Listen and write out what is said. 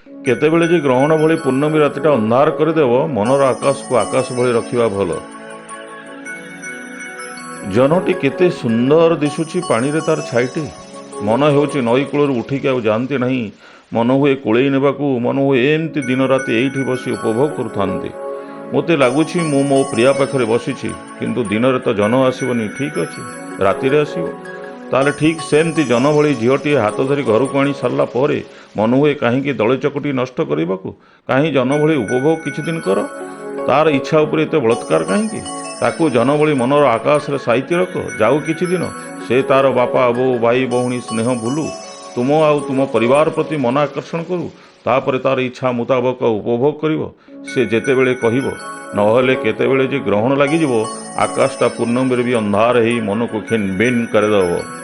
କେତେବେଳେ ଯେ ଗ୍ରହଣ ଭଳି ପୂର୍ଣ୍ଣମୀ ରାତିଟା ଅନ୍ଧାର କରିଦେବ, ମନର ଆକାଶକୁ ଆକାଶ ଭଳି ରଖିବା ଭଲ। ଜହ୍ନଟି କେତେ ସୁନ୍ଦର ଦିଶୁଛି ପାଣିରେ ତାର ଛାଇଟି। ମନ ହେଉଛି ନଈ କୂଳରୁ ଉଠିକି ଆଉ ଯାଆନ୍ତି ନାହିଁ। ମନ ହୁଏ କୋଳେଇ ନେବାକୁ, ମନ ହୁଏ ଏମିତି ଦିନ ରାତି ଏଇଠି ବସି ଉପଭୋଗ କରୁଥାନ୍ତି। ମୋତେ ଲାଗୁଛି ମୁଁ ମୋ ପ୍ରିୟା ପାଖରେ ବସିଛି, କିନ୍ତୁ ଦିନରେ ତ ଜହ୍ନ ଆସିବନି। ଠିକ୍ ଅଛି, ରାତିରେ ଆସିବ। ତାହେଲେ ଠିକ୍ ସେମିତି ଜହ୍ନ ଭଳି ଝିଅଟିଏ ହାତ ଧରି ଘରକୁ ଆଣି ସାରିଲା ପରେ ମନ ହୁଏ କାହିଁକି ଦଳେ ଚକଟି ନଷ୍ଟ କରିବାକୁ? କାହିଁ ଜହ୍ନ ଭଳି ଉପଭୋଗ କିଛି ଦିନ କର। ତାର ଇଚ୍ଛା ଉପରେ ଏତେ ବଳତ୍କାର କାହିଁକି? ତାକୁ ଜହ୍ନ ଭଳି ମନର ଆକାଶରେ ସାଇତି ରଖ, ଯାଉ କିଛି ଦିନ। ସେ ତାର ବାପା ବୋଉ ଭାଇ ଭଉଣୀ ସ୍ନେହ ଭୁଲୁ, ତୁମ ଆଉ ତୁମ ପରିବାର ପ୍ରତି ମନ ଆକର୍ଷଣ କରୁ। ତାପରେ ତାର ଇଚ୍ଛା ମୁତାବକ ଉପଭୋଗ କରିବ ସେ ଯେତେବେଳେ କହିବ। ନହେଲେ କେତେବେଳେ ଯେ ଗ୍ରହଣ ଲାଗିଯିବ, ଆକାଶଟା ପୂର୍ଣ୍ଣମୀରେ ବି ଅନ୍ଧାର ହେଇ ମନକୁ ଖିନ୍ ଭିନ୍ କରିଦେବ।